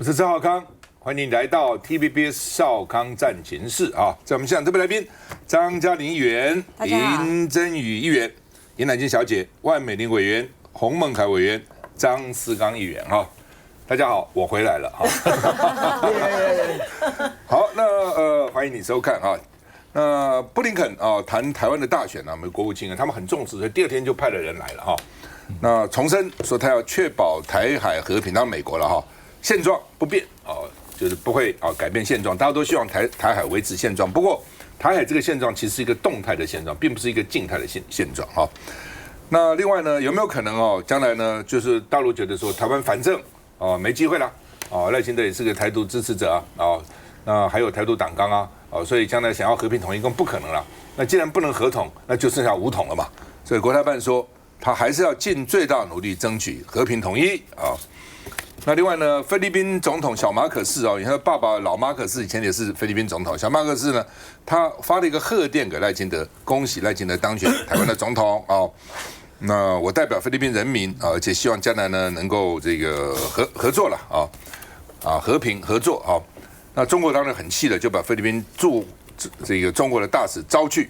是赵少康，欢迎你来到 TVBS 少康战情室啊！在我们现场特别来宾，张嘉玲议员、林珍羽议员、严乃菁小姐、万美玲委员、洪孟凯委员、张思刚议员哈。大家好，我回来了哈。好，那欢迎你收看啊。那布林肯啊谈台湾的大选啊，美国国务卿啊，他们很重视，所以第二天就派了人来了哈。那重申说他要确保台海和平，当然美国了哈，现状不变啊，就是不会啊改变现状，大家都希望台海维持现状。不过台海这个现状其实是一个动态的现状，并不是一个静态的现状哈。那另外呢，有没有可能哦，将来呢，就是大陆觉得说台湾反正没机会了赖清德也是个台独支持者那还有台独党纲所以将来想要和平统一更不可能了。那既然不能合统，那就剩下武统了嘛。所以国台办说，他还是要尽最大努力争取和平统一那另外呢，菲律宾总统小马可仕你看爸爸老马可仕以前也是菲律宾总统，小马可仕呢，他发了一个贺电给赖清德，恭喜赖清德当选台湾的总统那我代表菲律宾人民而且希望将来呢能够这个合作了和平合作那中国当然很气了，就把菲律宾这个中国的大使招去，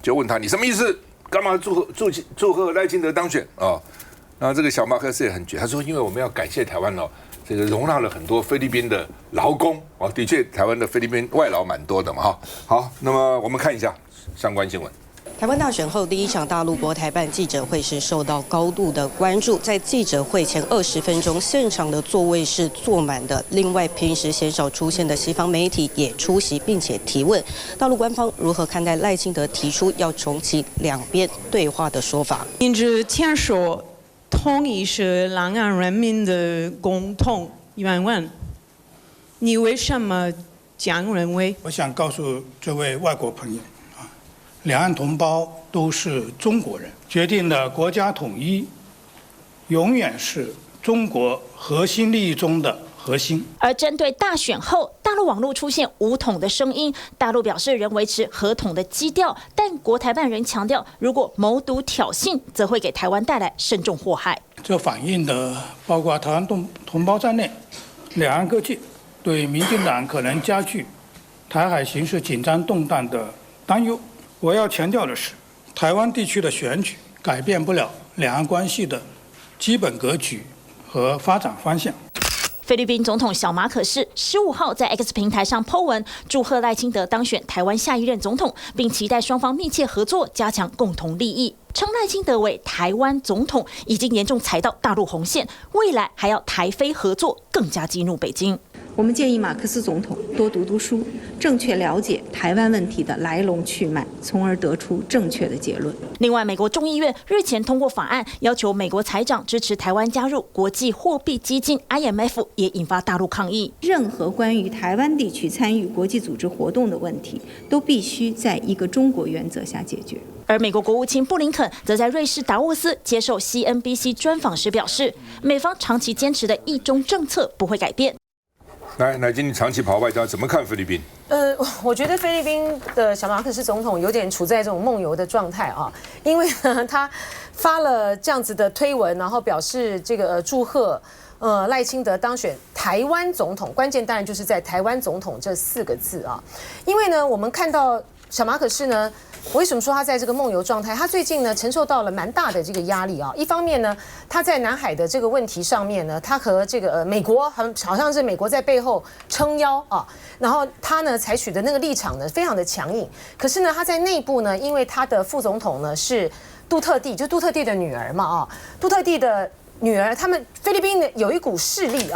就问他你什么意思？干嘛祝贺赖清德当选那这个小马可仕也很绝，他说因为我们要感谢台湾这个容纳了很多菲律宾的劳工的确台湾的菲律宾外劳蛮多的嘛好，那么我们看一下相关新闻。台湾大选后第一场大陆国台办记者会是受到高度的关注，在记者会前20分钟，现场的座位是坐满的。另外，平时鲜少出现的西方媒体也出席，并且提问大陆官方如何看待赖清德提出要重启两边对话的说法。一直签署统一是两岸人民的共同愿望，你为什么这样认为？我想告诉这位外国朋友两岸同胞都是中国人，决定了国家统一永远是中国核心利益中的核心。而针对大选后大陆网络出现武统的声音，大陆表示仍维持和统的基调，但国台办仍强调，如果谋独挑衅，则会给台湾带来深重祸害。这反映的包括台湾同胞在内，两岸各界对民进党可能加剧台海形势紧张动荡的担忧。我要强调的是，台湾地区的选举改变不了两岸关系的基本格局和发展方向。菲律宾总统小马可仕15号在 X 平台上 po 文，祝贺赖清德当选台湾下一任总统，并期待双方密切合作，加强共同利益。称赖清德为台湾总统已经严重踩到大陆红线，未来还要台菲合作，更加激怒北京。我们建议马克思总统多读书，正确了解台湾问题的来龙去脉，从而得出正确的结论。另外，美国众议院日前通过法案，要求美国财长支持台湾加入国际货币基金 IMF， 也引发大陆抗议。任何关于台湾地区参与国际组织活动的问题，都必须在一个中国原则下解决。而美国国务卿布林肯则在瑞士达沃斯接受 CNBC 专访时表示，美方长期坚持的一中政策不会改变。来，乃菁，你长期跑外交，怎么看菲律宾？我觉得菲律宾的小马可仕总统有点处在这种梦游的状态因为呢，他发了这样子的推文，然后表示这个祝贺赖清德当选台湾总统，关键当然就是在台湾总统这4个字因为呢，我们看到小马可仕呢。我为什么说他在这个梦游状态？他最近呢承受到了蛮大的这个压力一方面呢，他在南海的这个问题上面呢，他和这个美国好像是美国在背后撑腰然后他呢采取的那个立场呢非常的强硬。可是呢，他在内部呢，因为他的副总统呢是杜特地，就杜特地的女儿嘛杜特地的女儿，他们菲律宾呢有一股势力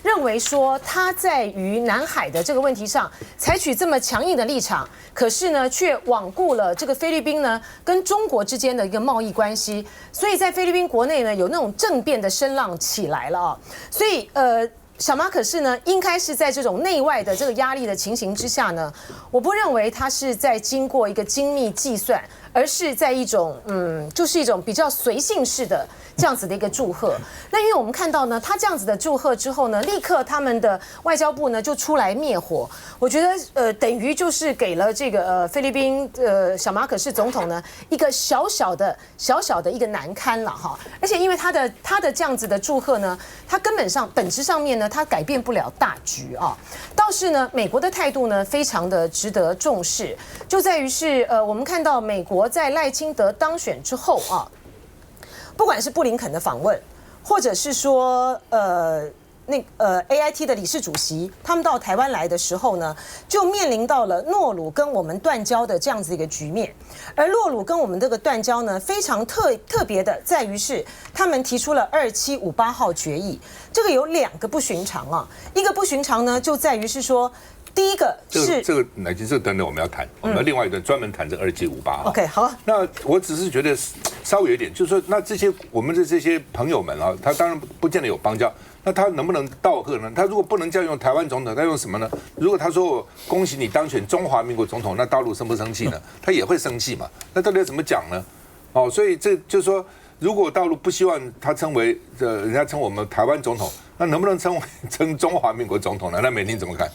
认为说他在于南海的这个问题上采取这么强硬的立场，可是呢却罔顾了这个菲律宾呢跟中国之间的一个贸易关系，所以在菲律宾国内呢有那种政变的声浪起来了所以小马可仕呢，应该是在这种内外的这个压力的情形之下呢，我不认为他是在经过一个精密计算，而是在一种就是一种比较随性式的这样子的一个祝贺。那因为我们看到呢，他这样子的祝贺之后呢，立刻他们的外交部呢就出来灭火。我觉得等于就是给了这个菲律宾小马可仕总统呢一个小小的一个难堪了哈。而且因为他的这样子的祝贺呢，他根本上本质上面呢，他改变不了大局啊。倒是呢，美国的态度呢非常的值得重视，就在于是我们看到美国在赖清德当选之后啊，不管是布林肯的访问，或者是说AIT 的理事主席他们到台湾来的时候呢，就面临到了诺鲁跟我们断交的这样子一个局面。而诺鲁跟我们这个断交呢，非常特别的在于是他们提出了2758号决议，这个有2个不寻常啊。一个不寻常呢，就在于是说，第一个是这个乃金，这个等等我们要谈，我们要另外一段专门谈这2758。OK， 好。那我只是觉得稍微有一点，就是说，那我们的这些朋友们啊，他当然不见得有邦交，那他能不能道贺呢？他如果不能这样用台湾总统，他用什么呢？如果他说我恭喜你当选中华民国总统，那大陆生不生气呢？他也会生气嘛。那到底要怎么讲呢？哦，所以这就是说，如果大陆不希望他称为人家称我们台湾总统，那能不能称中华民国总统呢？那美玲怎么看？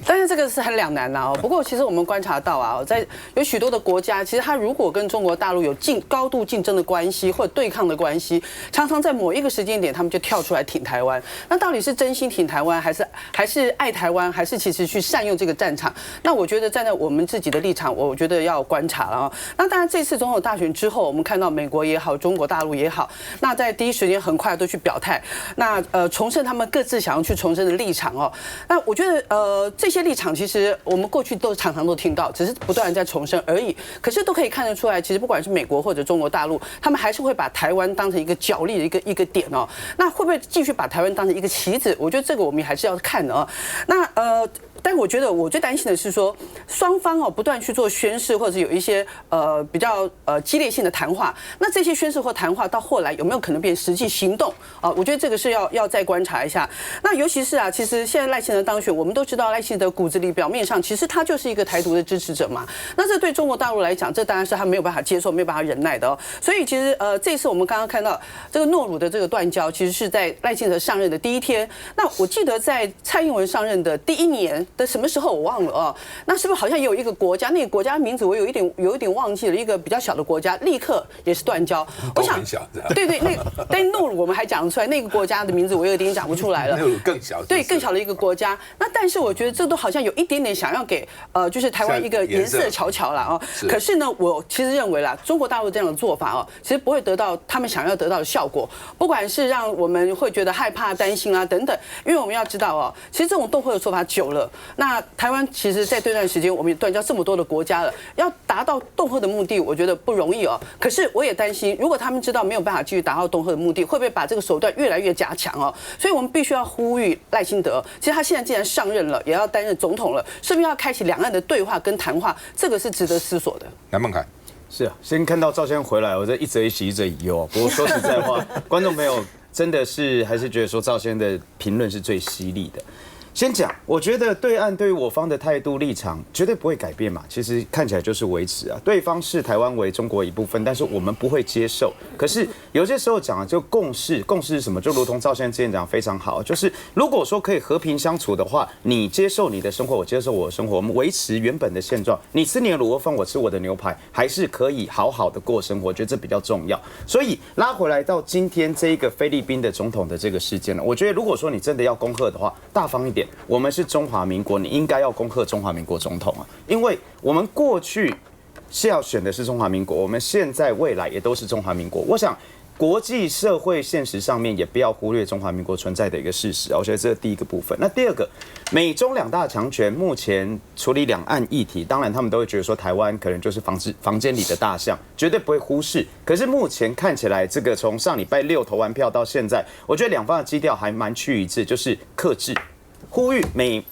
但是这个是很两难啦。不过其实我们观察到啊，在有许多的国家，其实它如果跟中国大陆有高度竞争的关系或者对抗的关系，常常在某一个时间点，他们就跳出来挺台湾。那到底是真心挺台湾，还是爱台湾，还是其实去善用这个战场？那我觉得站在我们自己的立场，我觉得要观察了啊。那当然，这次总统大选之后，我们看到美国也好，中国大陆也好，那在第一时间很快都去表态，那重申他们各自想要去重申的立场哦。那我觉得这些立场其实我们过去都常常都听到，只是不断在重申而已。可是都可以看得出来，其实不管是美国或者中国大陆，他们还是会把台湾当成一个角力的一个点哦。那会不会继续把台湾当成一个棋子？我觉得这个我们还是要看的哦。那但我觉得我最担心的是说，双方不断去做宣誓，或者有一些比较激烈性的谈话。那这些宣誓或谈话到后来有没有可能变实际行动啊？我觉得这个是要再观察一下。那尤其是啊，其实现在赖清德当选，我们都知道赖清德骨子里表面上其实他就是一个台独的支持者嘛。那这对中国大陆来讲，这当然是他没有办法接受、没有办法忍耐的哦。所以其实这一次我们刚刚看到这个诺鲁的这个断交，其实是在赖清德上任的第一天。那我记得在蔡英文上任的第1年的什么时候我忘了哦。那是不是好像有一个国家，那个国家名字我有一点忘记了，一个比较小的国家立刻也是断交。我想对，但诺鲁我们还讲得出来，那个国家的名字我有点讲不出来了。诺鲁更小，对，更小的一个国家。那但是我觉得这都好像有一点点想要给就是台湾一个颜色瞧瞧啦哦。可是呢，我其实认为啦，中国大陆这样的做法哦，其实不会得到他们想要得到的效果。不管是让我们会觉得害怕、担心啊等等，因为我们要知道哦，其实这种恫吓的说法久了，那台湾其实在这段时间我们也断交这么多的国家了，要达到恫吓的目的，我觉得不容易哦。可是我也担心，如果他们知道没有办法继续达到恫吓的目的，会不会把这个手段越来越加强哦？所以我们必须要呼吁赖清德，其实他现在既然上任了，也要担任总统了，是不是要开启两岸的对话跟谈话？这个是值得思索的。南孟凯。是啊，先看到赵先回来，我这一则一喜一则一忧。不过说实在话，观众朋友真的是还是觉得说赵先的评论是最犀利的。先讲，我觉得对岸对于我方的态度立场绝对不会改变嘛，其实看起来就是维持啊，对方视台湾为中国一部分，但是我们不会接受。可是有些时候讲就共识，共识是什么？就如同赵先生之前讲非常好，就是如果说可以和平相处的话，你接受你的生活，我接受我的生活，我们维持原本的现状，你吃你的卤肉饭，我吃我的牛排，还是可以好好的过生活，我觉得这比较重要。所以拉回来到今天这一个菲律宾的总统的这个事件呢，我觉得如果说你真的要恭贺的话，大方一点。我们是中华民国，你应该要恭贺中华民国总统啊，因为我们过去是要选的是中华民国，我们现在未来也都是中华民国。我想国际社会现实上面也不要忽略中华民国存在的一个事实啊，我觉得这是第一个部分。那第二个，美中两大强权目前处理两岸议题，当然他们都会觉得说台湾可能就是房间里的大象，绝对不会忽视。可是目前看起来，这个从上礼拜6投完票到现在，我觉得两方的基调还蛮趋一致，就是克制。呼吁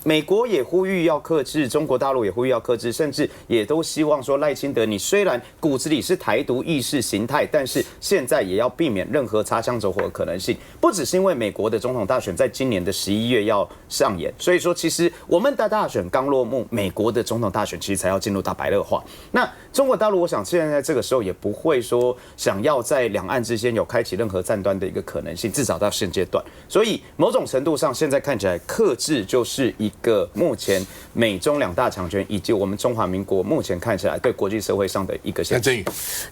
美国也呼吁要克制，中国大陆也呼吁要克制，甚至也都希望说赖清德，你虽然骨子里是台独意识形态，但是现在也要避免任何擦枪走火的可能性。不只是因为美国的总统大选在今年的11月要上演，所以说其实我们的大选刚落幕，美国的总统大选其实才要进入到白热化。那中国大陆，我想现在这个时候也不会说想要在两岸之间有开启任何战端的一个可能性，至少到现阶段。所以某种程度上，现在看起来克制就是一个目前美中两大强权以及我们中华民国目前看起来对国际社会上的一个现实。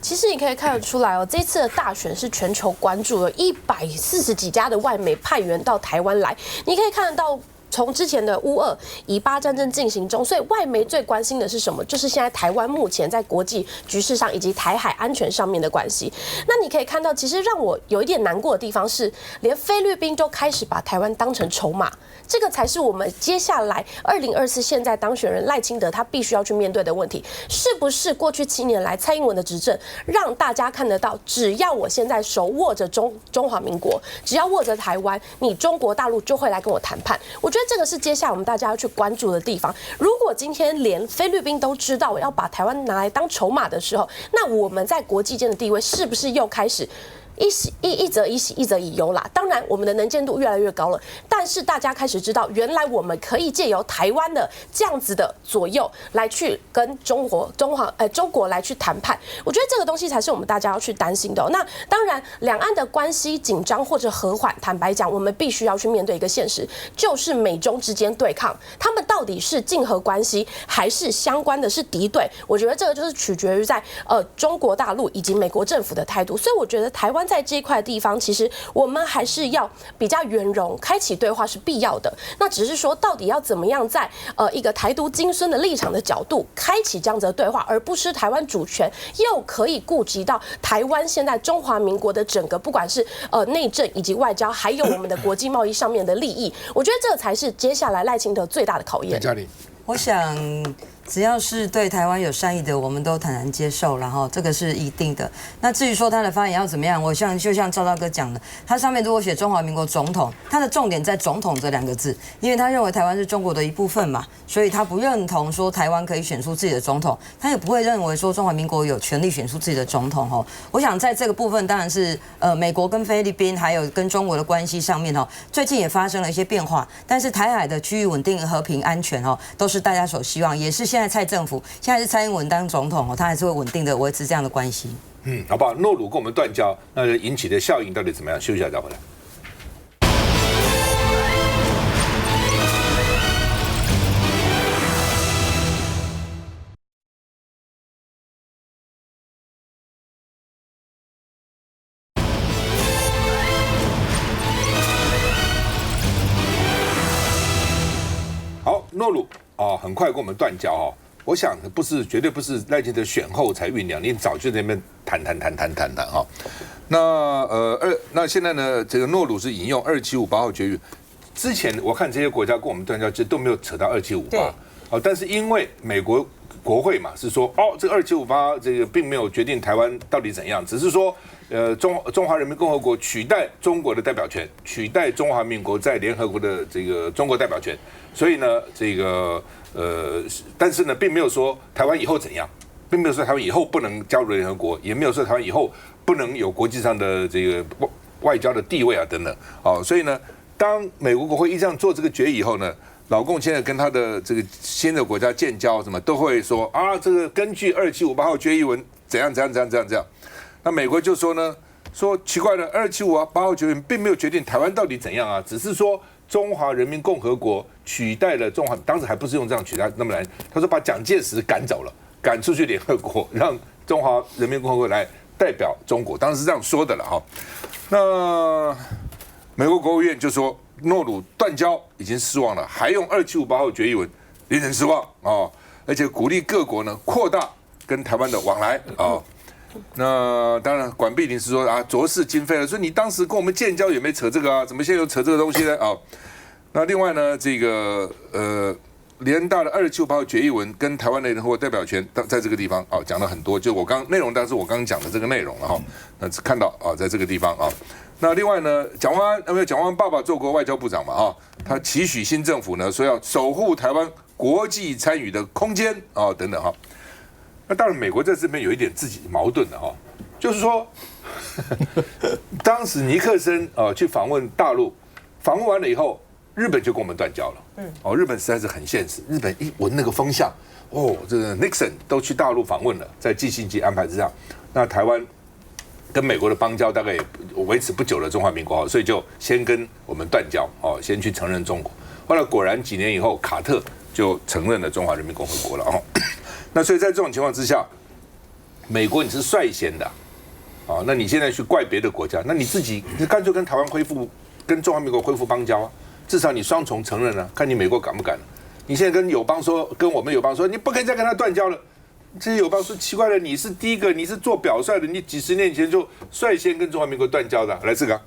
其实你可以看得出来哦，这次的大选是全球关注了140几家的外媒派员到台湾来，你可以看得到。从之前的乌俄以巴战争进行中，所以外媒最关心的是什么？就是现在台湾目前在国际局势上以及台海安全上面的关系。那你可以看到，其实让我有一点难过的地方是，连菲律宾都开始把台湾当成筹码，这个才是我们接下来2024现在当选人赖清德他必须要去面对的问题。是不是过去7年来蔡英文的执政，让大家看得到，只要我现在手握着中华民国，只要握着台湾，你中国大陆就会来跟我谈判？我觉得这个是接下来我们大家要去关注的地方。如果今天连菲律宾都知道我要把台湾拿来当筹码的时候，那我们在国际间的地位是不是又开始一则以喜，一则以忧啦？当然，我们的能见度越来越高了，但是大家开始知道，原来我们可以借由台湾的这样子的左右来去跟中国来去谈判。我觉得这个东西才是我们大家要去担心的。那当然，两岸的关系紧张或者和缓，坦白讲，我们必须要去面对一个现实，就是美中之间对抗，他们到底是竞合关系，还是相关的是敌对？我觉得这个就是取决于在中国大陆以及美国政府的态度。所以我觉得台湾在这一块地方，其实我们还是要比较圆融，开启对话是必要的。那只是说，到底要怎么样在一个台独精孙的立场的角度，开启这样子的对话，而不失台湾主权，又可以顾及到台湾现在中华民国的整个不管是内政以及外交，还有我们的国际贸易上面的利益，我觉得这才是接下来赖清德最大的考验。我想，只要是对台湾有善意的，我们都坦然接受，然后这个是一定的。那至于说他的发言要怎么样，就像赵大哥讲的，他上面如果写中华民国总统，他的重点在总统这2个字，因为他认为台湾是中国的一部分嘛，所以他不认同说台湾可以选出自己的总统，他也不会认为说中华民国有权利选出自己的总统哦。我想在这个部分，当然是美国跟菲律宾还有跟中国的关系上面哦，最近也发生了一些变化，但是台海的区域稳定、和平、安全哦，都是大家所希望，也是现在蔡政府现在是蔡英文当总统哦，他还是会稳定的维持这样的关系。好不好？诺鲁跟我们断交，那引起的效应到底怎么样？休息一下再回来。好，诺鲁很快跟我们断交哦。我想绝对不是赖清德选后才酝酿，你早就在那边谈哈。那现在呢，这个诺鲁是引用2758号决议，之前我看这些国家跟我们断交，其实都没有扯到2758，但是因为美国国会嘛是说，这个2758这个并没有决定台湾到底怎样，只是说中华人民共和国取代中国的代表权，取代中华民国在联合国的这个中国代表权，所以呢，这个但是呢，并没有说台湾以后怎样，并没有说台湾以后不能加入联合国，也没有说台湾以后不能有国际上的这个外交的地位啊等等。所以呢，当美国国会一这样做这个决议以后呢，老共现在跟他的这个新的国家建交什么都会说这个根据2758号决议文怎样。那美国就说呢，说奇怪了，2758号决议文并没有决定台湾到底怎样啊，只是说中华人民共和国取代了中华，当时还不是用这样取代那么难，他说把蒋介石赶走了，赶出去联合国，让中华人民共和国来代表中国，当时是这样说的了哈。那美国国务院就说诺鲁断交已经失望了，还用2758号决议文，令人失望而且鼓励各国呢扩大跟台湾的往来那当然，管碧玲是说浊世今非了，所以你当时跟我们建交也没扯这个怎么现在又扯这个东西呢那另外呢，这个联大的275号决议文跟台湾的联合国代表权，在这个地方讲了很多，就我刚内容，但是我刚刚讲的这个内容了哈。那看到在这个地方那另外呢，蒋万安爸爸做过外交部长嘛他期许新政府呢说要守护台湾国际参与的空间等等那当然，美国在这边有一点自己矛盾的就是说，当时尼克森去访问大陆，访问完了以后，日本就跟我们断交了。日本实在是很现实，日本一闻那个风向，这个 Nixon 都去大陆访问了，在季信吉安排之下，那台湾跟美国的邦交大概也维持不久的中华民国所以就先跟我们断交先去承认中国。后来果然几年以后，卡特就承认了中华人民共和国了那所以在这种情况之下，美国你是率先的那你现在去怪别的国家，那你自己你干脆跟台湾跟中华民国恢复邦交至少你双重承认看你美国敢不敢你现在跟友邦说，跟我们友邦说，你不可以再跟他断交了。这些友邦说奇怪了，你是第一个，你是做表率的，你几十年前就率先跟中华民国断交的。来，志刚。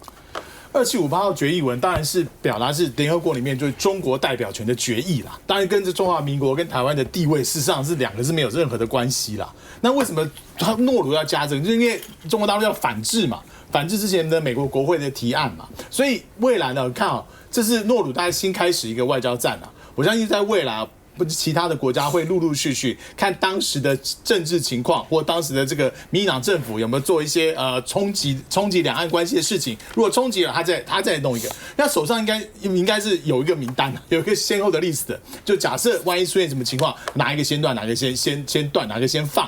2758号决议文当然是表达是联合国里面就是中国代表权的决议啦，当然跟这中华民国跟台湾的地位事实上是两个是没有任何的关系啦。那为什么他诺鲁要加这个？就是因为中国大陆要反制嘛，反制之前的美国国会的提案嘛，所以未来呢，看这是诺鲁大概新开始一个外交战我相信在未来其他的国家会陆陆续续看当时的政治情况，或当时的这个民进党政府有没有做一些冲击两岸关系的事情。如果冲击了，他再弄一个，那手上应该是有一个名单，有一个先后的历史的。就假设万一出现什么情况，哪一个先断，哪个先断，哪个先放。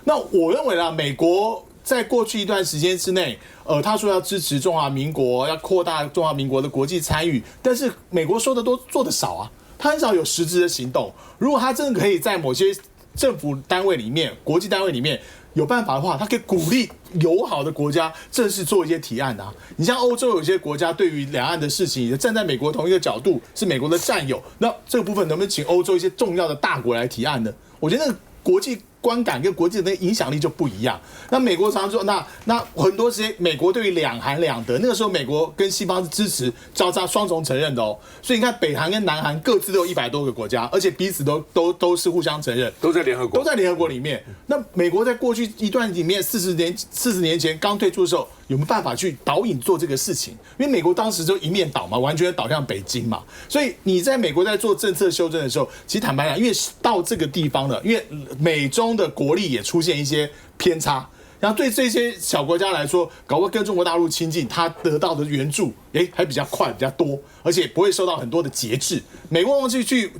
那我认为啦，美国在过去一段时间之内，他说要支持中华民国，要扩大中华民国的国际参与，但是美国说的多，做的少他很少有实质的行动。如果他真的可以在某些政府单位里面、国际单位里面有办法的话，他可以鼓励友好的国家正式做一些提案你像欧洲有些国家对于两岸的事情，站在美国同一个角度，是美国的战友，那这个部分能不能请欧洲一些重要的大国来提案呢？我觉得那个国际观感跟国际的影响力就不一样。那美国常常说，那很多时间美国对于两韩两德，那个时候美国跟西方是支持交叉双重承认的所以你看北韩跟南韩各自都有100多个国家，而且彼此都是互相承认，都在联合国里面。那美国在过去一段里面40年前刚退出的时候，有没有办法去导引做这个事情？因为美国当时就一面倒嘛，完全倒向北京嘛。所以你在美国在做政策修正的时候，其实坦白讲，因为到这个地方了，因为美中的国力也出现一些偏差，然后对这些小国家来说，搞不好跟中国大陆亲近，他得到的援助还比较快、比较多，而且不会受到很多的节制。美国往去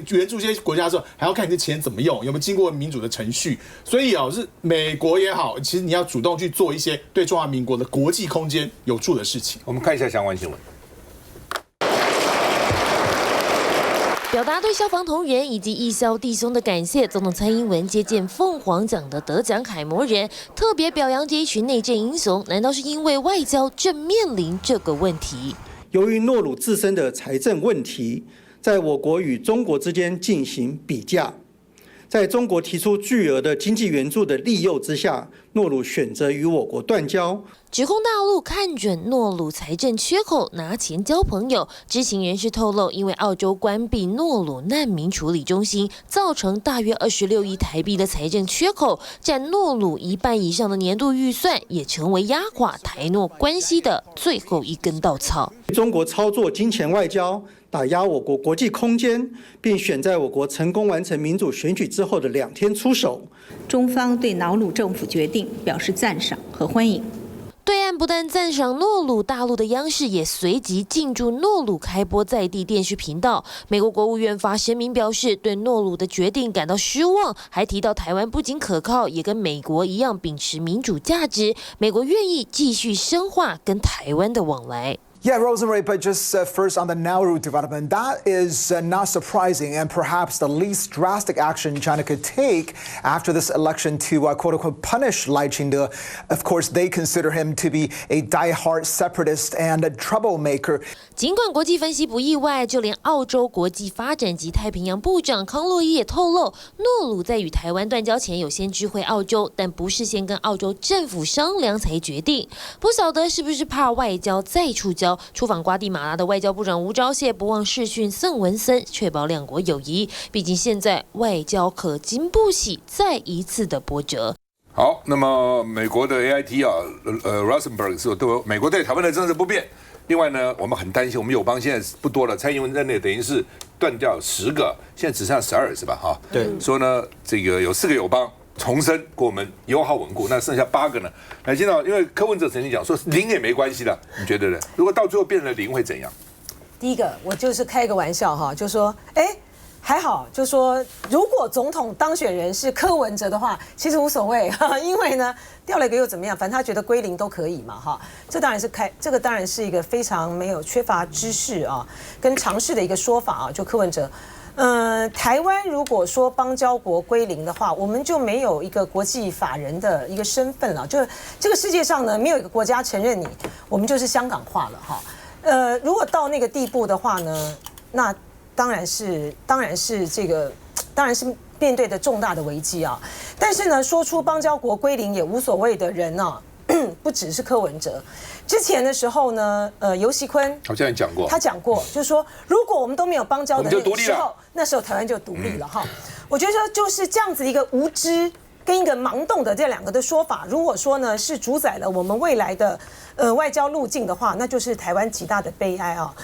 援助这些国家的时候，还要看你的钱怎么用，有没有经过民主的程序。所以是美国也好，其实你要主动去做一些对中华民国的国际空间有助的事情。我们看一下相关新闻。表达对消防同仁以及义消弟兄的感谢，总统蔡英文接见凤凰奖的得奖楷模人，特别表扬这一群内政英雄。难道是因为外交正面临这个问题？由于诺鲁自身的财政问题，在我国与中国之间进行比价，在中国提出巨额的经济援助的利诱之下，诺鲁选择与我国断交。指控大陆看准诺鲁财政缺口，拿钱交朋友。知情人士透露，因为澳洲关闭诺鲁难民处理中心，造成大约26亿台币的财政缺口，占诺鲁1半以上的年度预算，也成为压垮台诺关系的最后一根稻草。中国操作金钱外交，打压我国国际空间，并选在我国成功完成民主选举之后的2天出手。中方对瑙鲁政府决定表示赞赏和欢迎。对岸不但赞赏诺鲁，大陆的央视也随即进驻诺鲁开播在地电视频道。美国国务院发声明表示，对诺鲁的决定感到失望，还提到台湾不仅可靠，也跟美国一样秉持民主价值。美国愿意继续深化跟台湾的往来。Yeah, Rosemary, but just first on the Nauru development, that is not surprising and perhaps the least drastic action China could take after this election to quote-unquote punish Lai Ching-te. Of course, they consider him to be a die-hard separatist and a troublemaker. 尽管国际分析不意外，就连澳洲国际发展及太平洋部长康洛伊也透露，诺鲁在与台湾断交前有先知会澳洲，但不是先跟澳洲政府商量才决定。不晓得是不是怕外交再触礁？交。出访瓜地马拉的外交部长吴钊燮不忘视讯宋文森，确保两国友谊。毕竟现在外交可经不起再一次的波折。好，那么美国的 AIT 啊，Rosenberg 是对美国对台湾的政策不变。另外呢，我们很担心，我们友邦现在不多了，蔡英文任内等于是断掉10个，现在只剩下12是吧？哈，对，说呢，这个有4个友邦重申跟我们友好稳固，那剩下8个呢？来，见到因为柯文哲曾经讲说0也没关系的，你觉得呢？如果到最后变成了0会怎样？第一个，我就是开个玩笑哈，就说，还好，就说如果总统当选人是柯文哲的话，其实无所谓哈，因为呢掉了一个又怎么样？反正他觉得归零都可以嘛哈。这个当然是一个非常没有缺乏知识啊跟常识的一个说法啊。就柯文哲，台湾如果说邦交国归零的话，我们就没有一个国际法人的一个身份了。就是这个世界上呢，没有一个国家承认你，我们就是香港化了哈。如果到那个地步的话呢，那当然是面对的重大的危机啊！但是呢，说出邦交国归零也无所谓的人呢、不只是柯文哲。之前的时候呢，游锡堃好像也讲过，他讲过，就是说，如果我们都没有邦交的那个时候，那时候台湾就独立了哈。我觉得就是这样子一个无知跟一个盲动的这2个的说法，如果说呢是主宰了我们未来的外交路径的话，那就是台湾极大的悲哀啊。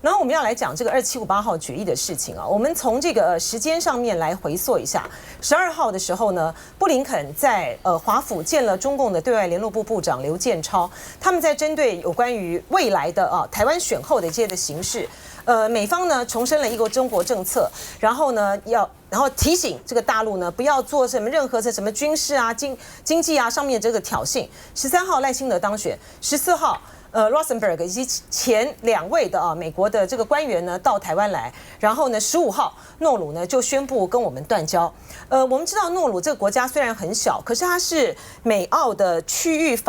然后我们要来讲这个2758号决议的事情啊，我们从这个时间上面来回溯一下。12号的时候呢，布林肯在华府见了中共的对外联络部部长刘建超，他们在针对有关于未来的台湾选后的这些的形势，美方呢重申了一个中国政策，然后提醒这个大陆呢不要做任何的什么军事啊、经济啊上面这个挑衅。13号赖清德当选，14号。Rosenberg 以及前2位的美国的这个官员呢到台湾来，然后呢15号诺鲁呢就宣布跟我们断交。我们知道诺鲁这个国家虽然很小，可是它是美澳的区域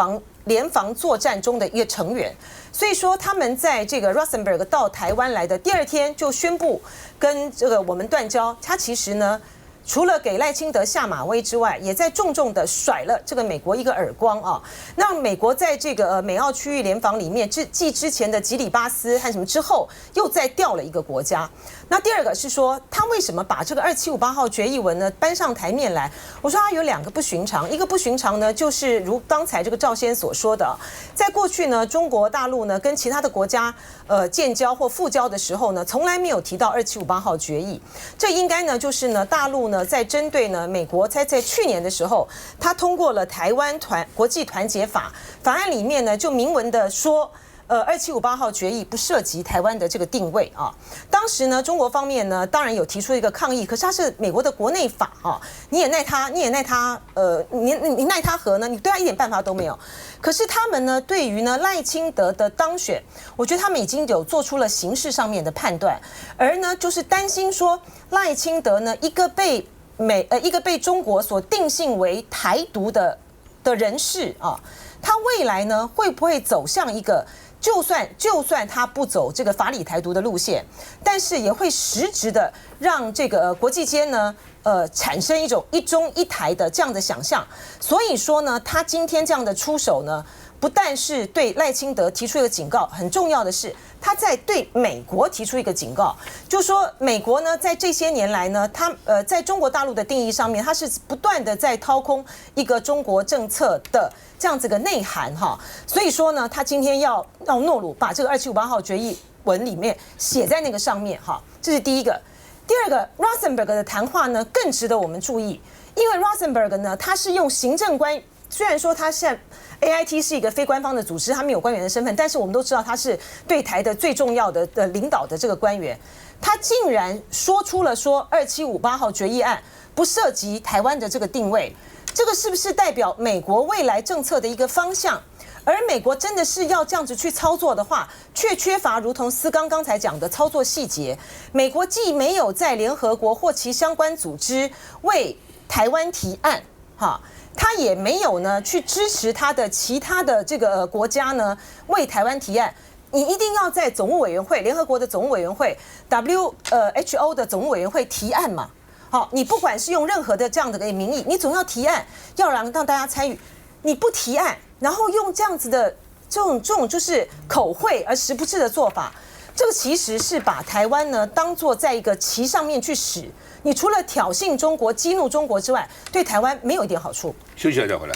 联防作战中的一个成员，所以说他们在这个 Rosenberg 到台湾来的第2天就宣布跟这个我们断交。他其实呢，除了给赖清德下马威之外，也在重重的甩了这个美国一个耳光啊！那美国在这个美澳区域联防里面，继之前的吉里巴斯和什么之后，又再调了一个国家。那第2个是说，他为什么把这个2758号决议文呢搬上台面来？我说他有2个不寻常，一个不寻常呢，就是如刚才这个赵先所说的，在过去呢，中国大陆呢跟其他的国家建交或复交的时候呢，从来没有提到2758号决议。这应该呢就是呢大陆呢在针对呢美国在去年的时候，他通过了台湾国际团结法案里面呢就明文的说。2758号决议不涉及台湾的这个定位啊。当时呢，中国方面呢，当然有提出一个抗议，可是它是美国的国内法啊，你也奈他何呢？你对他一点办法都没有。可是他们呢，对于呢赖清德的当选，我觉得他们已经有做出了形式上面的判断，而呢就是担心说赖清德呢一个被中国所定性为台独的人士啊，他未来呢会不会走向一个？就算他不走这个法理台独的路线，但是也会实质的让这个国际间呢，产生一种一中一台的这样的想象。所以说呢，他今天这样的出手呢，不但是对赖清德提出一个警告，很重要的是他在对美国提出一个警告，就说美国呢在这些年来呢，他在中国大陆的定义上面，他是不断的在掏空一个中国政策的这样子的内涵哈。所以说呢，他今天要让诺鲁把这个2758号决议文里面写在那个上面哈，这是第一个。第2个 ，Rosenberg 的谈话呢更值得我们注意，因为 Rosenberg 呢他是用行政官，虽然说他现在 AIT 是一个非官方的组织，他没有官员的身份，但是我们都知道他是对台的最重要的领导的这个官员，他竟然说出了说2758号决议案不涉及台湾的这个定位，这个是不是代表美国未来政策的一个方向？而美国真的是要这样子去操作的话，却缺乏如同思刚才讲的操作细节。美国既没有在联合国或其相关组织为台湾提案，哈。他也没有呢去支持他的其他的这个国家呢为台湾提案，你一定要在总务委员会、联合国的总务委员会、WHO 的总务委员会提案嘛。好，你不管是用任何的这样的个名义，你总要提案，要让大家参与。你不提案，然后用这样子的这种就是口惠而实不至的做法，这个其实是把台湾呢当作在一个棋上面去使。你除了挑衅中国、激怒中国之外，对台湾没有一点好处。休息一下再回来。